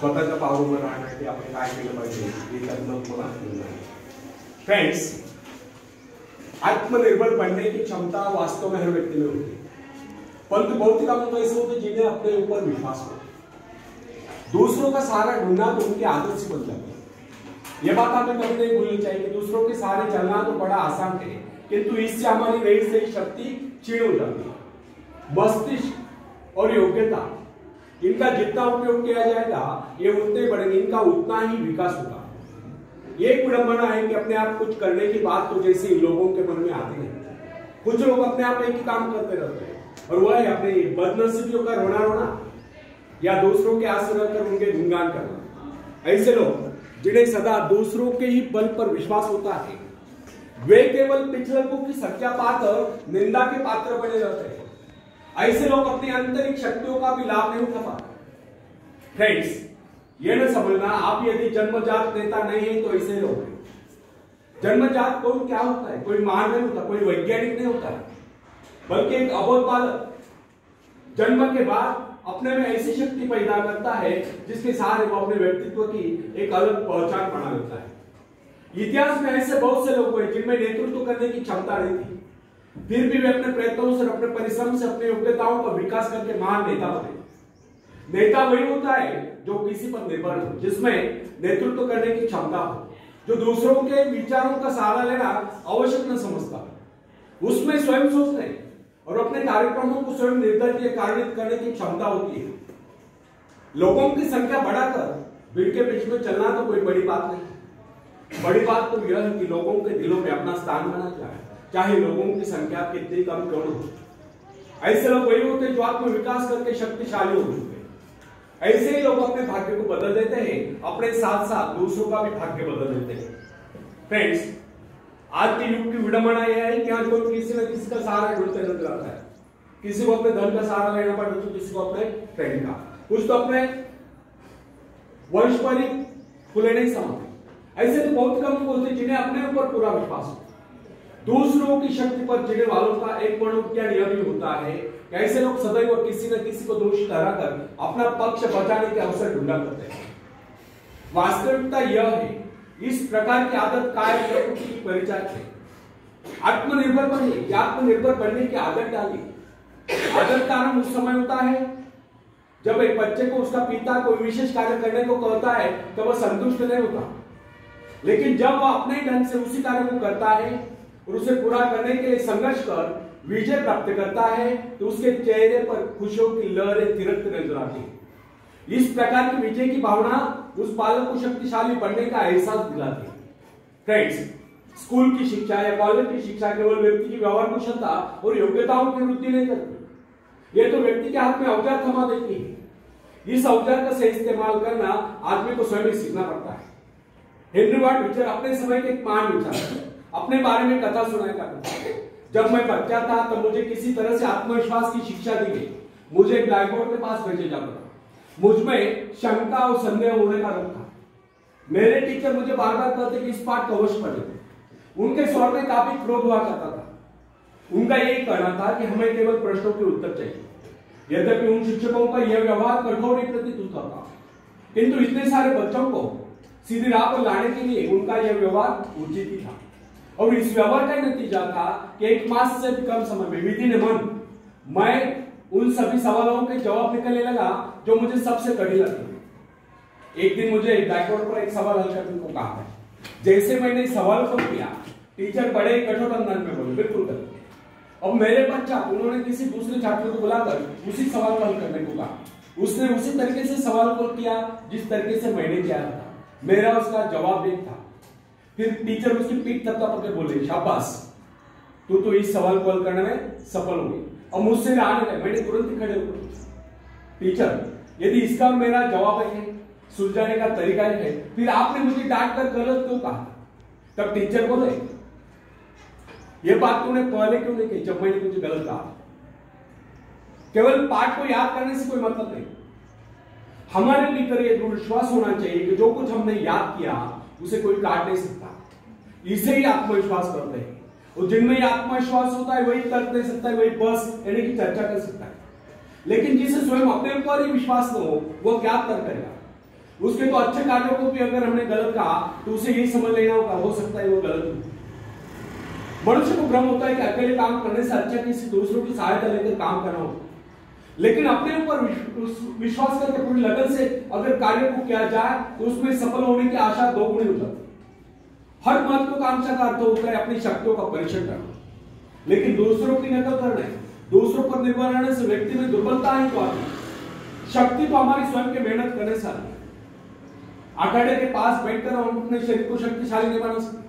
स्वतःच्या पावलावर राहण्यासाठी आपण काय केलं पाहिजे हे त्यातनं तुम्हाला फ्रेंड्स, आत्मनिर्भर बनने की क्षमता वास्तव में हर व्यक्ति में होती है, परंतु बहुत ही कम लोग ऐसे होते जिन्हें अपने ऊपर विश्वास हो। दूसरों का सहारा ढूंढना तो उनकी आदत से बन जाती है। यह बात हमें कभी नहीं भूलनी चाहिए कि दूसरों के सहारे चलना तो बड़ा आसान है, किंतु इससे हमारी रही सही शक्ति क्षीण हो जाती है। मस्तिष्क और योग्यता इनका जितना उपयोग किया जाएगा ये उतने बढ़ेंगे, इनका उतना ही विकास होगा। एक विडंबना है कि अपने आप कुछ करने की बात तो जैसे इन लोगों के मन में आती है। कुछ लोग अपने आप एक ही काम करते रहते हैं और वह है अपने बदनसीबियों का रोना रोना या दूसरों के आस रहकर उनके गुणगान करना। ऐसे लोग जिन्हें सदा दूसरों के ही बल पर विश्वास होता है, वे केवल पिछलकों की संख्या पाकर निंदा के पात्र बने रहते हैं। ऐसे लोग अपनी आंतरिक शक्तियों का भी लाभ नहीं उठा पाते। फ्रेंड्स, ये न समझना आप यदि जन्मजात नेता नहीं है तो ऐसे लोग हैं। जन्मजात कोई क्या होता है, कोई महान नहीं होता, कोई वैज्ञानिक नहीं होता, बल्कि एक अबोध बालक जन्म के बाद अपने में ऐसी शक्ति पैदा करता है जिसके सहारे वो अपने व्यक्तित्व की एक अलग पहचान बना लेता है। इतिहास में ऐसे बहुत से लोग हुए जिनमें नेतृत्व करने की क्षमता नहीं थी, फिर भी वे अपने प्रयत्नों से, अपने परिश्रम से, अपनी योग्यताओं का विकास करके महान नेता बने। नेता वही होता है जो किसी पर निर्भर हो, जिसमें नेतृत्व करने की क्षमता हो, जो दूसरों के विचारों का सहारा लेना आवश्यक न समझता, उसमें स्वयं सोचने और अपने कार्यक्रमों को स्वयं निर्धारित या कार्यान्वित करने की क्षमता होती है। लोगों की संख्या बढ़ाकर भीड़ के बीच में चलना तो कोई बड़ी बात नहीं। बड़ी बात तो यह है कि लोगों के दिलों में अपना स्थान बना जाए, चाहे लोगों की संख्या कितनी कम क्यों न हो। ऐसे लोग वही होते हैं जो आत्म विकास करके शक्तिशाली हो चुके। ऐसे ही लोग अपने भाग्य को बदल देते हैं, अपने साथ साथ दूसरों का भी भाग्य बदल देते हैं। फ्रेंड्स, आज के युग की विडंबना यह है कि आज कोई किसी न किसी का सहारा ढूंढते नजर आता है। किसी को अपने धन का सहारा लेना पड़ता है, तो किसी को अपने फ्रेंड का, कुछ तो अपने वंश पर ही खुले नहीं समाते। ऐसे तो बहुत कम लोग होते जिन्हें अपने ऊपर पूरा विश्वास हो। दूसरों की शक्ति पर चिढ़ने वालों का एक मनोविज्ञान यह भी होता है कि ऐसे लोग सदैव किसी न किसी को दोषी ठहराकर अपना पक्ष बचाने के अवसर ढूंढा करते हैं। वास्तविकता यह है, इस प्रकार की आदत कायम रखने की परिचायक है। आत्मनिर्भर बने, आत्मनिर्भर बनने की आदत डाली। आदत कारण उस समय होता है जब एक बच्चे को उसका पिता कोई विशेष कार्य करने को कहता है तो वह संतुष्ट नहीं होता, लेकिन जब वह अपने ढंग से उसी कार्य को करता है और उसे पूरा करने के लिए संघर्ष कर विजय प्राप्त करता है तो उसके चेहरे पर खुशियों की लहरें तिरकती नजर आती है। इस प्रकार की विजय की भावना उस बालक को शक्तिशाली बनने का एहसास दिलाती है। फ्रेंड्स, स्कूल की शिक्षा या कॉलेज की शिक्षा केवल व्यक्ति की व्यवहार कुशलता और योग्यताओं की वृद्धि नहीं करती, यह तो व्यक्ति के हाथ में औजार थमा देती है। इस औजार का सही इस्तेमाल करना आदमी को स्वयं सीखना पड़ता है। हेनरी वार्ड बीचर अपने समय के एक महान विचारक अपने बारे में कथा सुनाया करता है। जब मैं बच्चा था तब मुझे किसी तरह से आत्मविश्वास की शिक्षा दी गई। मुझे ब्लैक बोर्ड के पास भेजा जाता था। मुझ में शंका और संदेह होने का डर था। मेरे टीचर मुझे बार बार कहते कि इस पाठ को अवश्य पढ़ें। उनके स्वर में काफी क्रोध हुआ करता था। उनका यही कहना था कि हमें केवल प्रश्नों के उत्तर चाहिए। यद्यपि उन शिक्षकों का यह व्यवहार कठोर ही प्रतीत होता था, किंतु इतने सारे बच्चों को सीधी राह पर लाने के लिए उनका यह व्यवहार उचित ही था। और इस व्यवहार का नतीजा था कि 1 मास से भी कम समय में विधि ने मन मैं उन सभी सवालों के जवाब निकलने लगा जो मुझे सबसे कठिन लगते। एक दिन मुझे ब्लैक बोर्ड पर एक सवाल हल करने को कहा है। जैसे मैंने सवाल को किया, टीचर बड़े कठोर अंदाज में बोले, बिल्कुल गलत। अब मेरे पश्चात उन्होंने किसी दूसरे छात्र को बुलाकर उसी सवाल को हल करने को कहा। उसने उसी तरीके से सवाल को किया जिस तरीके से मैंने किया था। मेरा उसका जवाब एक था। फिर टीचर उसकी पीठ थपथपा के बोले, शाबाश, तू तो इस सवाल को हल करने में सफल हो गई। और मुझसे आने लगे। मैंने तुरंत ही खड़े हो, टीचर, यदि इसका मेरा जवाब है, सुलझाने का तरीका है, फिर आपने मुझे डांट कर गलत क्यों कहा? तब टीचर बोले, यह बात तूने पहले क्यों नहीं कही जब मैंने तुझे गलत कहा? केवल पाठ को याद करने से कोई मतलब नहीं। हमारे भीतर यह दृढ़ विश्वास होना चाहिए कि जो कुछ हमने याद किया उसे कोई काट नहीं सकता। इसे ही आत्मविश्वास करते हैं। और जिनमें आत्मविश्वास होता है वही तर्क दे सकता है, वही बस यानी कि चर्चा कर सकता है। लेकिन जिसे स्वयं अपने ऊपर ही विश्वास न हो वो क्या कर करेगा? उसके तो अच्छे कार्यों को भी अगर हमने गलत कहा तो उसे यही समझ लेना होगा, हो सकता है वो गलत हो। मनुष्य को भ्रम होता है कि अकेले काम करने से अच्छा किसी दूसरों की सहायता लेकर काम करना होगा, लेकिन अपने ऊपर विश्वास करके पूरी लगन से अगर कार्य को किया जाए तो उसमें सफल होने की आशा दो गुनी हो जाती है। हर महत्वाकांक्षा का अर्थ होता है अपनी शक्तियों का परीक्षण करना, लेकिन दूसरों की नकल करना, दूसरों पर निर्भर रहने से व्यक्ति में दुर्बलता ही तो आती है। शक्ति तो हमारी स्वयं के मेहनत करने से आती है। अखाड़े के पास बैठकर हम अपने शरीर को शक्तिशाली नहीं बना सकते,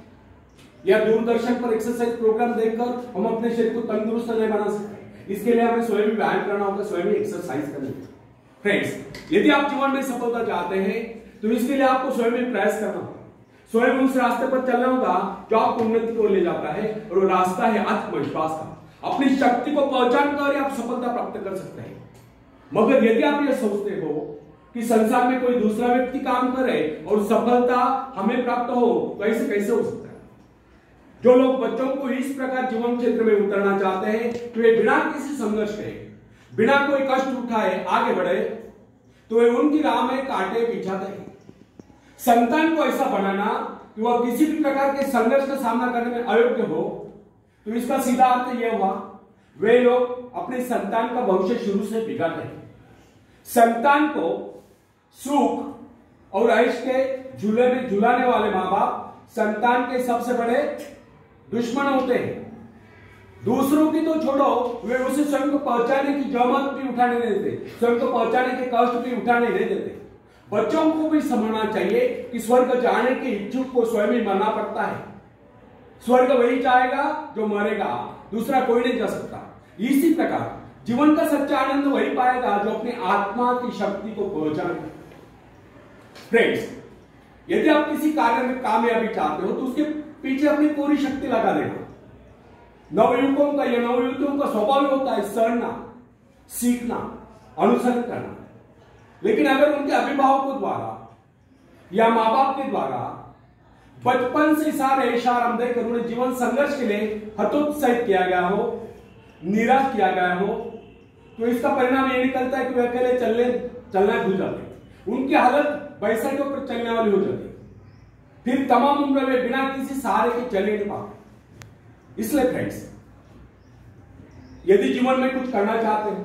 या दूरदर्शन पर एक्सरसाइज प्रोग्राम देखकर हम अपने शरीर को तंदुरुस्त नहीं बना सकते। इसके लिए हमें स्वयं ही व्यायाम करना होगा, स्वयं ही एक्सरसाइज करनी होगी। फ्रेंड्स, यदि आप जीवन में सफलता चाहते हैं तो इसके लिए आपको स्वयं ही प्रयास करना होगा, स्वयं उस रास्ते पर चलना होगा जो आपको उन्नति की ओर ले जाता है, और वो रास्ता है आत्मविश्वास का। अपनी शक्ति को पहचान कर आप सफलता प्राप्त कर सकते हैं। मगर यदि आप यह सोचते हो कि संसार में कोई दूसरा व्यक्ति काम करे और सफलता हमें प्राप्त हो, तो ऐसे कैसे हो सकता है? जो लोग बच्चों को इस प्रकार जीवन क्षेत्र में उतरना चाहते हैं तो वे बिना किसी संघर्ष के, बिना कोई कष्ट उठाए आगे बढ़े, तो वे उनकी राह में कांटे बिछाते हैं। संतान को ऐसा बनाना कि वह किसी भी प्रकार के संघर्ष का सामना करने में अयोग्य हो, तो इसका सीधा अर्थ यह हुआ वे लोग अपने संतान का भविष्य शुरू से बिगाड़ते हैं। संतान को सुख और ऐश के झूले में झुलाने वाले मां बाप संतान के सबसे बड़े दुश्मन होते हैं। दूसरों की तो छोड़ो, वे उसे स्वयं को पहुंचाने की जहमत भी उठाने नहीं देते, स्वयं को पहुंचाने के कष्ट भी उठाने नहीं देते। बच्चों को भी समझना चाहिए कि स्वर्ग जाने के इच्छुक को स्वयं ही मरना पड़ता है। स्वर्ग वही जाएगा जो मरेगा, दूसरा कोई नहीं जा सकता। इसी प्रकार जीवन का सच्चा आनंद वही पाएगा जो अपनी आत्मा की शक्ति को पहचाने। फ्रेंड्स, यदि आप किसी कार्य में कामयाबी चाहते हो तो उसके पीछे अपनी पूरी शक्ति लगा देना। नवयुवकों का या नवयुवतियों का स्वभाव होता है सड़ना, सीखना, अनुसरण करना। लेकिन अगर उनके अभिभावकों द्वारा या मां बाप के द्वारा बचपन से सारे इशारा देकर उन्हें जीवन संघर्ष के लिए हतोत्साहित किया गया हो, निराश किया गया हो, तो इसका परिणाम ये निकलता है कि वे अकेले चलना भूल जाते हैं। उनकी हालत बैसाखियों पर चलने वाली हो जाती है। फिर तमाम उम्र में बिना किसी सहारे के चले नहीं पाते। इसलिए फ्रेंड्स, यदि जीवन में कुछ करना चाहते हो,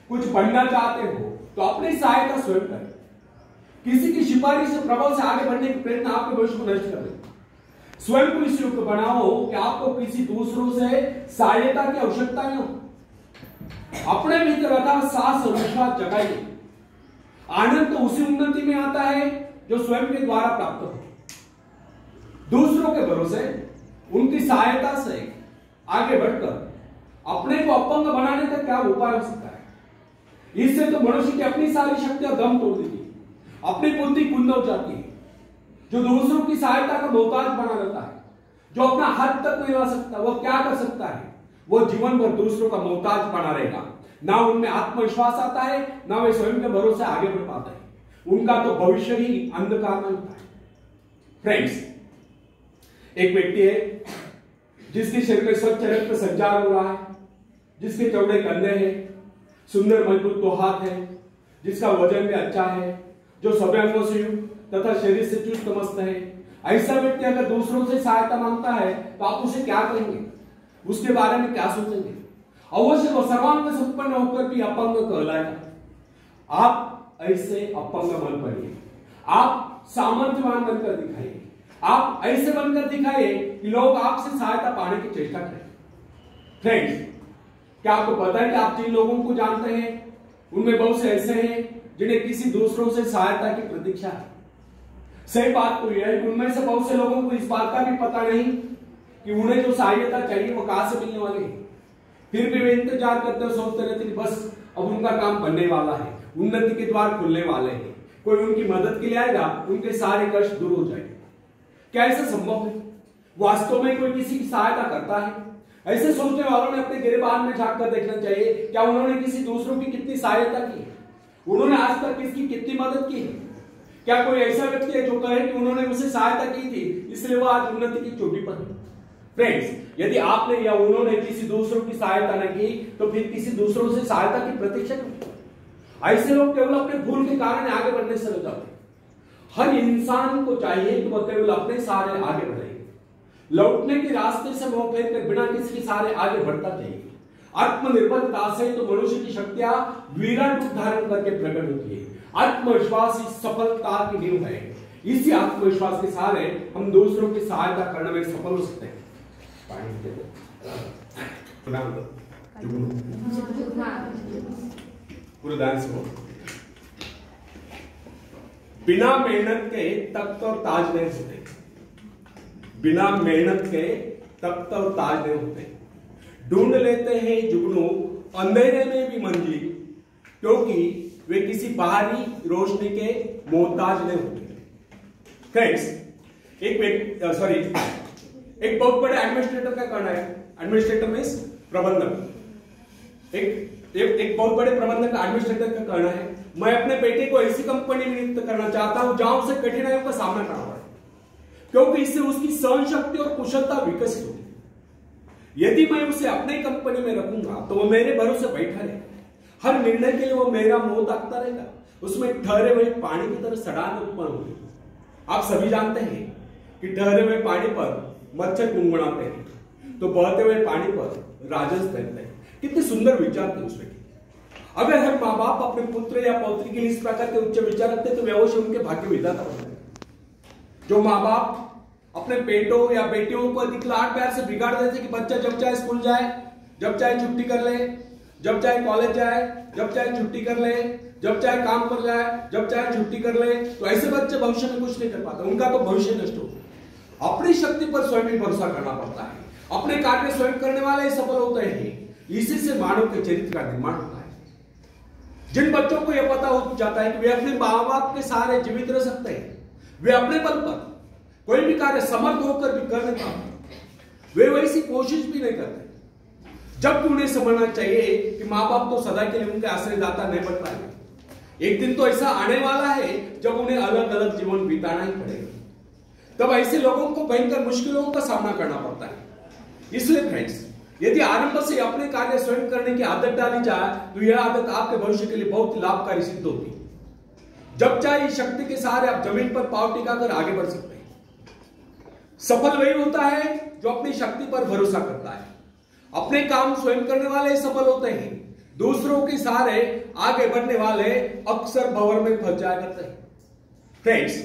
कुछ बनना चाहते हो, तो अपनी सहायता स्वयं करें। किसी की सिफारिश से प्रभाव से आगे बढ़ने की प्रयत्न आपके भविष्य को नष्ट कर देगा। स्वयं को इस युक्त बनाओ कि आपको किसी दूसरों से सहायता की आवश्यकता नहीं हो। अपने भीतर अथवा साहस और विश्वास जगाइए। आनंद तो उसी उन्नति में आता है जो स्वयं के द्वारा प्राप्त हो। दूसरों के भरोसे उनकी सहायता से आगे बढ़कर अपने को अपंग बनाने का क्या उपाय हो सकता है? इससे तो मनुष्य की अपनी सारी शक्तियां दम तोड़ देती है, अपनी बुद्धि कुंद हो जाती है। जो दूसरों की सहायता का मोहताज बना रहता है, जो अपना हाथ तक नहीं ला सकता, वो क्या कर सकता है? वो जीवन भर दूसरों का मोहताज बना रहेगा। ना उनमें आत्मविश्वास आता है, ना वे स्वयं के भरोसे आगे बढ़ पाते हैं। उनका तो भविष्य ही अंधकार में होता है। फ्रेंड्स, एक व्यक्ति है जिसके शरीर में स्वच्छ रक्त संचार हो रहा है, जिसके चौड़े कंधे हैं, सुंदर मजबूत दो हाथ है, जिसका वजन भी अच्छा है, जो सभी अंगों से युक्त तथा शरीर से चुस्त मस्त है। ऐसा व्यक्ति अगर दूसरों से सहायता मांगता है तो आप उसे क्या कहेंगे? उसके बारे में क्या सोचेंगे? अवश्य वो सर्वांग संपन्न होकर भी अपंग कहलाएगा। आप ऐसे अपंग मन पड़िए, आप सामर्थ्यवान बनकर दिखाइए, आप ऐसे बनकर दिखाइए कि लोग आपसे सहायता पाने की चेष्टा करें। फ्रेंड्स, क्या आपको पता है कि आप जिन लोगों को जानते हैं उनमें बहुत से ऐसे हैं जिन्हें किसी दूसरों से सहायता की प्रतीक्षा है। सही बात तो यह है कि उनमें से बहुत से लोगों को इस बात का भी पता नहीं कि उन्हें जो सहायता चाहिए वो कहां से मिलने वाली है। फिर भी वे इंतजार करते हुए सोचते रहते कि बस अब उनका काम बनने वाला है, उन्नति के द्वार खुलने वाले हैं, कोई उनकी मदद के लिए आएगा, उनके सारे कष्ट दूर हो जाएंगे। क्या ऐसा संभव है? वास्तव में कोई किसी की सहायता करता है? ऐसे सोचने वालों ने अपने गिरबान में झांक कर देखना चाहिए, क्या उन्होंने किसी दूसरों की कितनी सहायता की, उन्होंने आज तक किसकी कितनी मदद की? क्या कोई ऐसा व्यक्ति है जो कहे कि उन्होंने उसे सहायता की थी इसलिए वो आज उन्नति की चोटी पर है? फ्रेंड्स, यदि आपने या उन्होंने किसी दूसरों की सहायता न की तो फिर किसी दूसरों से सहायता की प्रतीक्षा क्यों? ऐसे लोग केवल अपने भूल के कारण आगे बढ़ने से रुक जाते हैं। हर इंसान को चाहिए कि वह केवल अपने सहारे आगे बढ़े, लौटने के रास्ते से मुंह फेर कर बिना किसी के सहारे आगे बढ़ता चाहिए। आत्मनिर्भरता से तो मनुष्य की शक्तियां विराट रूप धारण करके प्रकट होती है। आत्मविश्वास ही सफलता की नींव है। इसी आत्मविश्वास के सहारे हम दूसरों की सहायता करने में सफल हो सकते हैं। पूरे ध्यान से बोलो। बिना मेहनत के तख्त और ताज नहीं होते। बिना मेहनत के तख्त और ताज नहीं होते। ढूंढ लेते हैं जुगनू अंधेरे में भी मंजिल, क्योंकि वे किसी बाहरी रोशनी के मोहताज नहीं होते। फ्रेंड्स, एक बहुत बड़े एडमिनिस्ट्रेटर का कहना है, एडमिनिस्ट्रेटर मींस प्रबंधक, एक बहुत बड़े प्रबंधक का एडमिनिस्ट्रेटर का कहना है, मैं अपने बेटे को ऐसी कंपनी में नियुक्त करना चाहता हूं जहां उसे कठिनाइयों का सामना करना पड़े, क्योंकि इससे उसकी सहन शक्ति और कुशलता विकसित होगी। यदि मैं उसे अपनी कंपनी में रखूंगा तो वो मेरे भरोसे बैठा रहेगा, हर निर्णय के लिए वो मेरा मुंह ताकता रहेगा, उसमें ठहरे हुए पानी की तरह सड़ान उत्पन्न होगी। आप सभी जानते हैं कि ठहरे हुए पानी पर मच्छर गुनगुनाते हैं, तो बहते हुए पानी पर राजस तैरते हैं। कितने सुंदर विचार थे उसमें। अगर हर माँ बाप अपने पुत्र या पौत्री के लिए इस प्रकार के उच्च विचार रखते तो वे अवश्य उनके भाग्य विधाता बनते। जो माँ बाप अपने बेटों या बेटियों को अधिक लाड प्यार से बिगाड़ देते कि बच्चा जब चाहे स्कूल जाए, जब चाहे छुट्टी कर ले, जब चाहे कॉलेज जाए, जब चाहे छुट्टी कर ले, जब चाहे काम पर जाए, जब चाहे छुट्टी कर ले, तो ऐसे बच्चे भविष्य में कुछ नहीं कर पाते, उनका तो भविष्य नष्ट हो। अपनी शक्ति पर स्वयं ही भरोसा करना पड़ता है। अपने कार्य स्वयं करने वाले ही सफल होते हैं। इसी से मानव के चरित्र का निर्माण होता है। जिन बच्चों को यह पता हो जाता है कि वे अपने माँ बाप के सहारे जीवित रह सकते हैं, वे अपने बल पर कोई भी कार्य समर्थ होकर भी कर नहीं पाते, वे वैसी कोशिश भी नहीं करते। जबकि उन्हें समझना चाहिए कि माँ बाप तो सदा के लिए उनके आश्रयदाता नहीं बन पाएंगे। एक दिन तो ऐसा आने वाला है जब उन्हें अलग अलग जीवन बिताना ही पड़ेगा। तब ऐसे लोगों को भयंकर मुश्किलों का सामना करना पड़ता है। इसलिए फ्रेंड्स, यदि आरंभ से अपने कार्य स्वयं करने की आदत डाली जाए तो यह आदत आपके भविष्य के लिए बहुत लाभकारी सिद्ध होती है। जब चाहे शक्ति के सहारे आप जमीन पर पांव टिकाकर आगे बढ़ सकते हैं। सफल वही होता है जो अपनी शक्ति पर भरोसा करता है। अपने काम स्वयं करने वाले सफल होते हैं। दूसरों के सहारे आगे बढ़ने वाले अक्सर भंवर में फंस जाया करते हैं। फ्रेंड्स,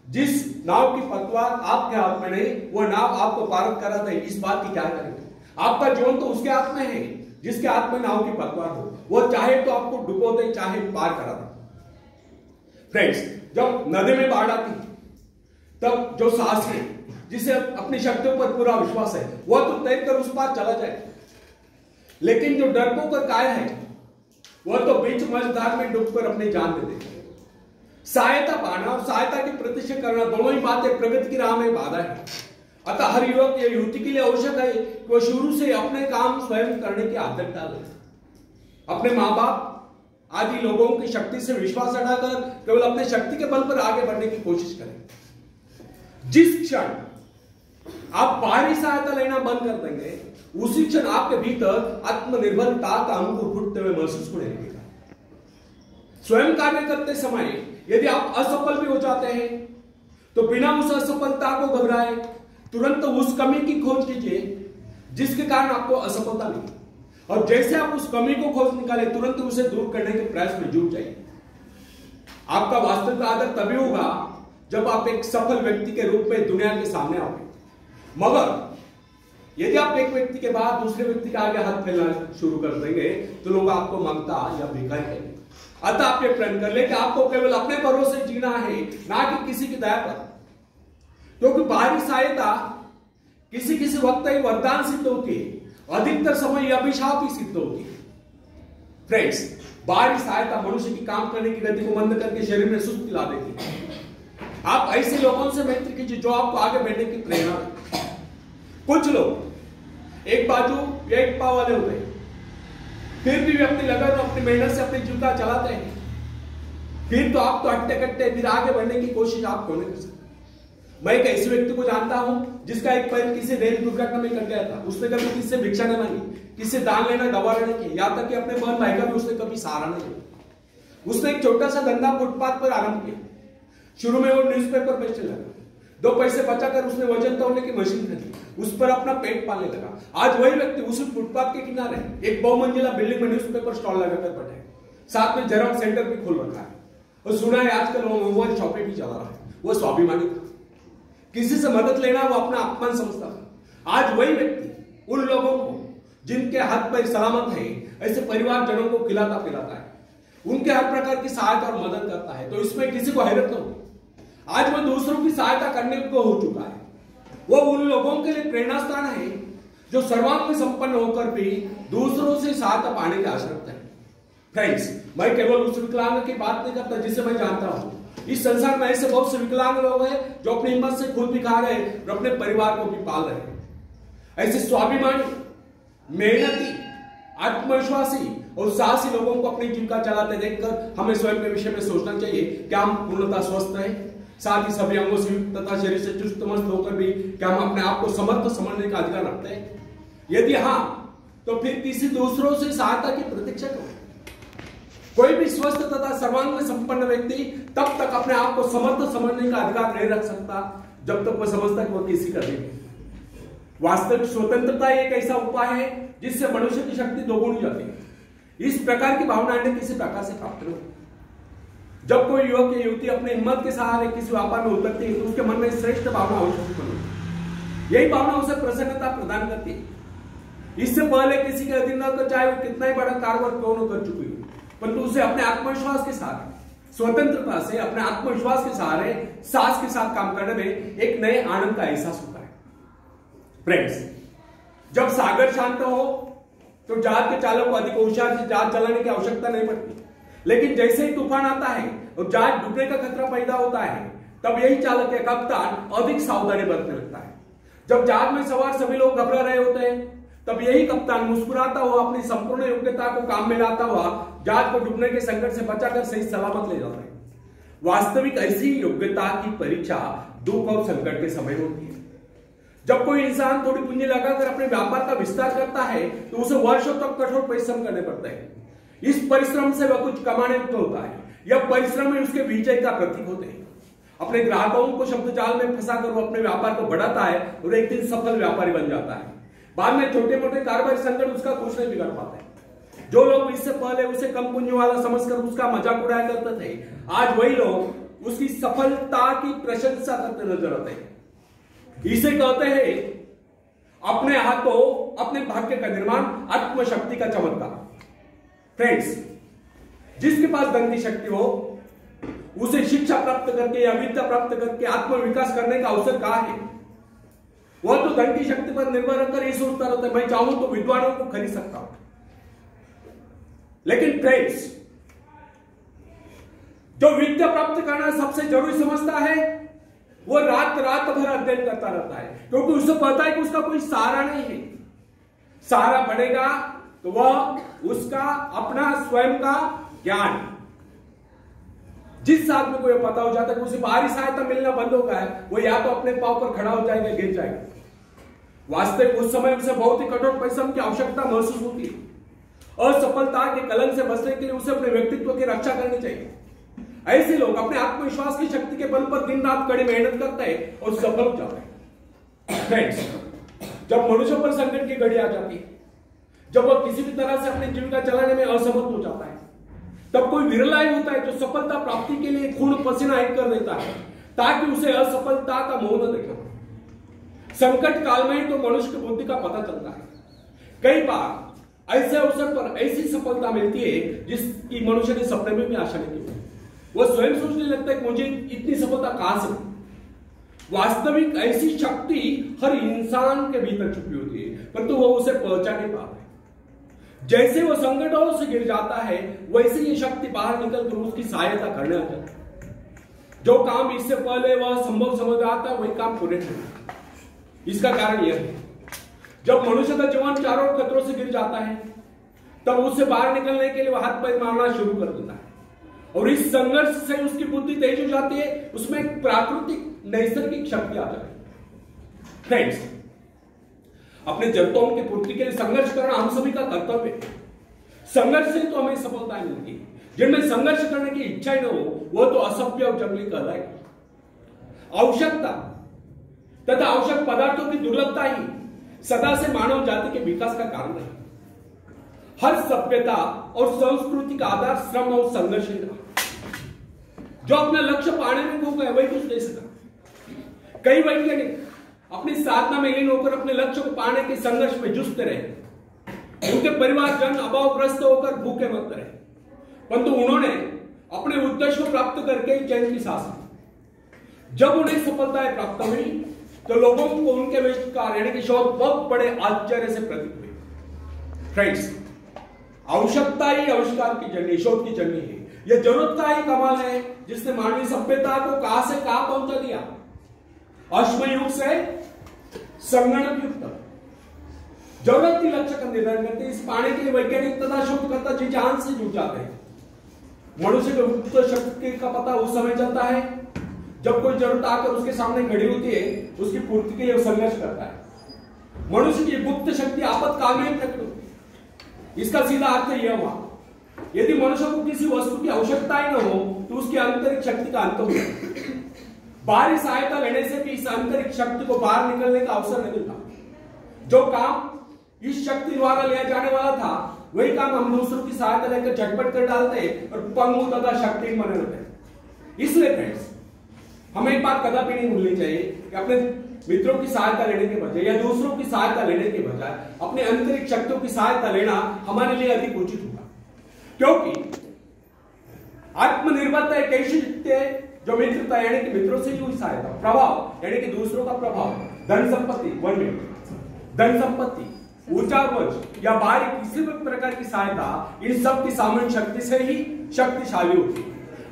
जिस नाव की पतवार आपके हाथ में नहीं, वह नाव आपको पार कराता है, इस बात की क्या करेंगे? आपका जीवन तो उसके हाथ में है जिसके हाथ में नाव की पतवार हो। वह चाहे तो आपको डुबो दे, चाहे पार करा दे। फ्रेंड्स, जब नदी में बाढ़ आती तब जो साहस है, जिसे अपनी शक्तियों पर पूरा विश्वास है, वह तो तैरकर उस पार चला जाए। लेकिन जो डरपोक और कायर है, वह तो बीच मझधार में डूबकर अपनी जान दे देते। सहायता पाना और सहायता की प्रतीक्षा करना दोनों ही बातें प्रगति की राह में बाधा है। अतः हर युवक या युवती के लिए आवश्यक है कि वह शुरू से अपने काम स्वयं करने की आदत डाले। अपने माँ बाप आदि लोगों की शक्ति से विश्वास हटाकर केवल अपने शक्ति के बल पर आगे बढ़ने की कोशिश करें। जिस क्षण आप बाहरी सहायता लेना बंद कर देंगे, उसी क्षण आपके भीतर आत्मनिर्भरता का अंकुर फूटते हुए महसूस होने लगेगा। स्वयं कार्य करते समय यदि आप असफल भी हो जाते हैं तो बिना उस असफलता को घबराए तुरंत उस कमी की खोज कीजिए जिसके कारण आपको असफलता मिली, और जैसे आप उस कमी को खोज निकाले तुरंत उसे दूर करने के प्रयास में जुट जाइए। आपका वास्तविक आदर तभी होगा जब आप एक सफल व्यक्ति के रूप में दुनिया के सामने आओगे। मगर यदि आप एक व्यक्ति के बाद दूसरे व्यक्ति के आगे हाथ फैलाना शुरू कर देंगे तो लोग आपको मांगता या भिखारी कहेंगे। अतः आप ये प्रण कर ले कि आपको केवल अपने भरोसे जीना है, ना कि किसी की दया पर, क्योंकि बाहरी सहायता किसी किसी वक्त ही वरदान सिद्ध होती है, अधिकतर समय यह अभिशाप ही सिद्ध होती है। फ्रेंड्स, बाहरी सहायता मनुष्य की काम करने की गति को मंद करके शरीर में सुस्ती ला देती है। आप ऐसे लोगों से मैत्री कीजिए जो आपको आगे बढ़ने की प्रेरणा दे। कुछ लोग एक बाजू या एक पाव वाले होते हैं, फिर भी वे अपनी लगन और अपनी मेहनत से अपनी जीविका चलाते हैं। फिर तो आप तो हट्टे कट्टे फिर आगे बढ़ने की कोशिश आप क्यों नहीं कर सकते? मैं एक ऐसे व्यक्ति को जानता हूं जिसका एक पैर किसी रेल दुर्घटना में कट गया था। उसने कभी किसी से भिक्षा नहीं मांगी, किसी से दान लेना गवारा नहीं किया, यहां तक कि अपने बहन भाई का भी उसने कभी सहारा नहीं लिया। उसने एक छोटा सा धंधा फुटपाथ पर आरंभ किया। शुरू में वो न्यूज़पेपर बेचने लगा, 2 पैसे बचाकर उसने वजन तौलने की मशीन खरीदी, उस पर अपना पेट पालने लगा। आज वही व्यक्ति उसी फुटपाथ के किनारे एक बहुमंजिला बिल्डिंग में न्यूज़पेपर स्टॉल लगाकर बैठा है, साथ में जेरॉक्स सेंटर भी खोल रखा है और सुना है आजकल वो मोबाइल शॉपिंग भी चला रहा है। वो स्वाभिमानी था, किसी से मदद लेना वो अपना अपमान समझता था। आज वही व्यक्ति उन लोगों को जिनके हाथ पैर सलामत है, ऐसे परिवारजनों को खिलाता पिलाता है, उनके हर प्रकार की सहायता और मदद करता है। तो इसमें किसी को हैरत न हो। आज वो दूसरों की सहायता करने को हो चुका है। वो उन लोगों के लिए प्रेरणा स्थान है जो सर्वांग में संपन्न होकर भी दूसरों से सहायता पाने की आशा रखते हैं। फ्रेंड्स, मैं केवल उस विकलांग की बात नहीं करता जिसे मैं जानता हूं। इस संसार में ऐसे बहुत से विकलांग लोग हैं जो अपनी हिम्मत से खुद भी खा रहे हैं और अपने परिवार को भी पाल रहे हैं। ऐसे स्वाभिमानी, मेहनती, आत्मविश्वासी और साहसी लोगों को अपनी जीविका चलाते देखकर हमें स्वयं के विषय में सोचना चाहिए, क्या हम पूर्णतः स्वस्थ हैं, साथ ही सभी अंगों से युक्त तथा शरीर से चुस्त मस्त होकर भी क्या हम अपने आप को समर्थ समझने का अधिकार रखते हैं? यदि हाँ, तो फिर किसी दूसरों से सहायता की प्रतीक्षा करो। कोई भी स्वस्थ तथा सर्वांग में संपन्न व्यक्ति तब तक अपने आप को समर्थ समझने का अधिकार नहीं रख सकता जब तक वह समझता कि वह किसी का नहीं। वास्तविक स्वतंत्रता एक ऐसा उपाय है जिससे मनुष्य की शक्ति दोगुनी जाती है। इस प्रकार की भावना अन्य किसी प्रकार से प्राप्त नहीं। जब कोई युवक या युवती अपने हिम्मत के सहारे किसी व्यापार में उतरती है तो उसके मन में श्रेष्ठ भावना अवश्य बनती है। यही भावना उसे प्रसन्नता प्रदान करती है। इससे पहले किसी के अधीन न कर, चाहे वो कितना ही बड़ा कारोबार क्यों न कर चुकी हो, परंतु उसे अपने आत्मविश्वास के साथ, स्वतंत्रता से, अपने आत्मविश्वास के सहारे साहस के साथ काम करने में एक नए आनंद का एहसास होता है। फ्रेंड्स, जब सागर शांत हो तो जहाज के चालक को अधिक होशियार से जहाज चलाने की आवश्यकता नहीं पड़ती, लेकिन जैसे ही तूफान आता है और जहाज डूबने का खतरा पैदा होता है तब यही चालक या कप्तान अधिक सावधानी बरतने लगता है। जब जहाज में सवार सभी लोग घबरा रहे होते हैं तब यही कप्तान मुस्कुराता हुआ अपनी संपूर्ण योग्यता को काम में लाता हुआ जहाज को डूबने के संकट से बचाकर सही सलामत ले जाता है। वास्तविक ऐसी योग्यता की परीक्षा दुख और संकट के समय होती है। जब कोई इंसान थोड़ी पूंजी लगाकर अपने व्यापार का विस्तार करता है तो उसे वर्षों तक कठोर परिश्रम करने पड़ते हैं। इस परिश्रम से वह कुछ कमाने को होता है। यह परिश्रम ही उसके विजय का प्रतीक होते हैं। अपने ग्राहकों को शब्द जाल में फंसाकर वो अपने व्यापार को बढ़ाता है और एक दिन सफल व्यापारी बन जाता है। बाद में छोटे मोटे कारोबारी संकट उसका कुछ नहीं बिगाड़ पाते। जो लोग इससे पहले उसे कम पूंजी वाला समझकर उसका मजाक उड़ाया करते थे, आज वही लोग उसकी सफलता की प्रशंसा करते नजर आते हैं। इसे कहते हैं अपने हाथों अपने भाग्य का निर्माण, आत्मशक्ति का चमत्कार। फ्रेंड्स, जिसके पास धन की शक्ति हो उसे शिक्षा प्राप्त करके या विद्या प्राप्त करके आत्मविकास करने का अवसर कहां है? वह तो धन की शक्ति पर निर्भर रखकर ये सोचता रहता है मैं चाहूं तो विद्वानों को खरीद सकता हूं। लेकिन फ्रेंड्स, जो विद्या प्राप्त करना सबसे जरूरी समझता है वो रात भर अध्ययन करता रहता है, क्योंकि उसे पता है कि उसका कोई सहारा नहीं है। सहारा बढ़ेगा तो वह उसका अपना स्वयं का ज्ञान। जिस आदमी को यह पता हो जाता है कि उसे बाहरी सहायता मिलना बंद हो गया है, वो या तो अपने पांव पर खड़ा हो जाएगा, गिर जाएगा। वास्तविक उस समय उसे बहुत ही कठोर परिश्रम की आवश्यकता महसूस होती है। असफलता के कलंक से बचने के लिए उसे अपने व्यक्तित्व की रक्षा करनी चाहिए। ऐसे लोग अपने आत्मविश्वास की शक्ति के बल पर दिन रात कड़ी मेहनत करते हैं और सफल हो जाते हैं। फ्रेंड्स, जब मनुष्य पर संकट की घड़ी आ जाती है, जब वह किसी भी तरह से अपनी जीविका चलाने में असमर्थ हो जाता है, तब कोई विरला ही होता है जो सफलता प्राप्ति के लिए खून पसीना एक कर देता है ताकि उसे असफलता का मोह न दिखे। संकट काल में तो मनुष्य की बुद्धि का पता चलता है। कई बार ऐसे अवसर पर ऐसी सफलता मिलती है जिसकी मनुष्य ने सपने में भी आशा नहीं की। वह स्वयं सोचने लगता है कि मुझे इतनी सफलता कहां से मिली। वास्तविक ऐसी शक्ति हर इंसान के भीतर छुपी होती है, परंतु वह उसे पहचान नहीं पाता है। जैसे वह संकटों से गिर जाता है वैसे ये शक्ति बाहर निकलकर उसकी सहायता करने आ जाती है। जो काम इससे पहले वह संभव समझ रहा था वही काम पूरे नहीं होता। इसका कारण यह है, जब मनुष्य का जीवन चारों खतरों से गिर जाता है तब उससे बाहर निकलने के लिए वह हाथ पैर मारना शुरू कर देता है और इस संघर्ष से उसकी बुद्धि तेज हो जाती है। उसमें एक प्राकृतिक नैसर्गिक शक्ति आ जाए। फ्रेंड्स, अपने जरूरतों की पूर्ति के लिए संघर्ष करना हम सभी का कर्तव्य है। संघर्ष से तो हमें सफलताएं मिलती है। जिनमें संघर्ष करने की इच्छा ही न हो वो तो असभ्य और जंगली कहलाएगा। आवश्यकता तथा आवश्यक पदार्थों की दुर्लभता ही सदा से मानव जाति के विकास का कारण है। हर सभ्यता और संस्कृति का आधार श्रम और संघर्ष ही रहा। जो अपना लक्ष्य पाने में खो गए वही कुछ नहीं सका। कई वैज्ञानिक अपनी साधना में लीन होकर अपने लक्ष्य को पाने के संघर्ष में जूझते रहे। उनके परिवारजन अभावग्रस्त होकर भूखे मरते रहे, परंतु उन्होंने अपने उद्देश्य को प्राप्त करके चैन की सांस ली। जब उन्हें सफलताएं प्राप्त हुई तो लोगों को उनके विचार यानी कि शोध बहुत बड़े आश्चर्य से प्रतीत हुए। फ्रेंड्स, आवश्यकता ही आविष्कार की जननी, शोध की जननी है। यह जरूरत का ही कमाल है जिसने मानवीय सभ्यता को कहां से कहां पहुंचा दिया। अश्म युग से संगणक युग तक जरूरत की लक्ष्य का निर्धारण करते इस पाने के लिए वैज्ञानिक तथा शोधकर्ता जी जान से जुट जाते हैं। मनुष्य को गुप्त शक्ति का पता उस समय चलता है जब कोई जरूरत आकर उसके सामने खड़ी होती है, उसकी पूर्ति के लिए वो संघर्ष करता है। मनुष्य की गुप्त शक्ति आपातकाल में प्रकट होती है। इसका सीधा अर्थ यह हुआ, यदि मनुष्य को किसी वस्तु की आवश्यकता ही न हो तो उसकी आंतरिक शक्ति का अंत हो जाए। बाहरी सहायता लेने से भी इस आंतरिक शक्ति को बाहर निकलने का अवसर नहीं मिलता। जो काम इस शक्ति द्वारा लिया जाने वाला था वही काम हम दूसरों की सहायता लेकर झटपट कर डालते हैं और पंगु तथा शक्तिहीन बने रहते हैं। इसलिए फ्रेंड्स, हमें एक बात कदापि नहीं भूलनी चाहिए कि अपने मित्रों की सहायता लेने के बजाय या दूसरों की सहायता लेने के बजाय अपने आंतरिक शक्तियों की सहायता लेना हमारे लिए अधिक उचित होगा। क्योंकि आत्मनिर्भरता एक ऐसी शक्ति है जो मित्रता यानी कि मित्रों से ही हुई सहायता, प्रभाव यानी कि दूसरों का प्रभाव, धन संपत्ति, धन संपत्ति, ऊर्जा वज या बाहरी किसी भी प्रकार की सहायता, इन सब की सामूहिक शक्ति से ही शक्तिशाली होती है।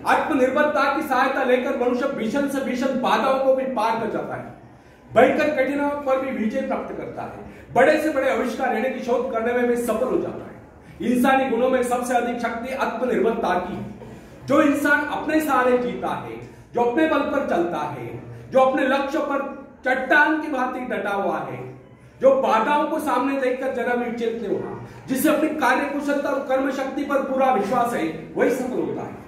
आत्मनिर्भरता की सहायता लेकर मनुष्य भीषण से भीषण बाधाओं को भी पार कर जाता है, भयंकर कठिनाइयों पर भी विजय प्राप्त करता है, बड़े से बड़े आविष्कार यानी कि शोध करने में भी सफल हो जाता है। इंसानी गुणों में सबसे अधिक शक्ति आत्मनिर्भरता की है। जो इंसान अपने सहारे जीता है, जो अपने बल पर चलता है, जो अपने लक्ष्य पर चट्टान की भांति डटा हुआ है, जो बाधाओं को सामने देखकर जरा भी विचलित नहीं हुआ, जिसे अपनी कार्य कुशलता और कर्म शक्ति पर पूरा विश्वास है, वही सफल होता है।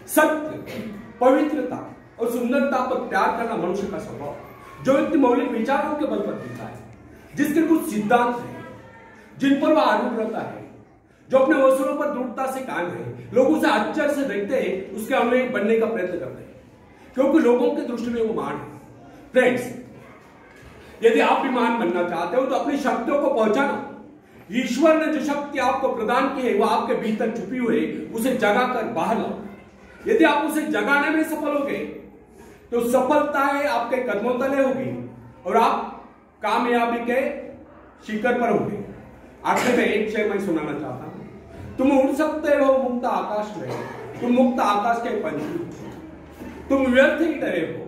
सत्य, पवित्रता और सुंदरता पर प्यार करना मनुष्य का स्वभाव, जो व्यक्ति मौलिक विचारों के बल पर जीता है, जिसके कुछ सिद्धांत है जिन पर वह आरूढ़ रहता है, जो अपने अवसरों पर दृढ़ता से कायम है, लोग उसे आश्चर्य से देखते हैं, उसके अनुयायी बनने का प्रयत्न करते हैं, क्योंकि लोगों की दृष्टि में वो महान है। फ्रेंड्स, यदि आप भी महान बनना चाहते हो तो अपनी शक्तियों को पहचानो। ईश्वर ने जो शक्ति आपको प्रदान की है वह आपके भीतर छुपी हुई है, उसे जगाकर बाहर लाओ। यदि आप उसे जगाने में सफल हो गए तो सफलताएं आपके कदमों तले होगी और आप कामयाबी के शिखर पर होंगे। आखिर में एक शेर मैं सुनाना चाहता हूं। तुम उड़ सकते हो मुक्त आकाश में, तुम मुक्त आकाश के पंछी, तुम व्यर्थ ही डरे हो,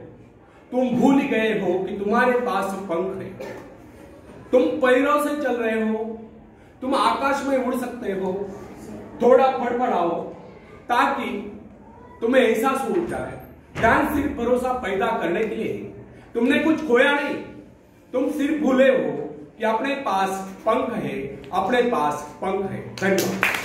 तुम भूल गए हो कि तुम्हारे पास पंख है, तुम पैरों से चल रहे हो, तुम आकाश में उड़ सकते हो। थोड़ा फड़फड़ाओ ताकि तुम्हें एहसास हो जाए। ध्यान सिर्फ भरोसा पैदा करने के लिए, तुमने कुछ खोया नहीं, तुम सिर्फ भूले हो कि अपने पास पंख है, अपने पास पंख है। धन्यवाद।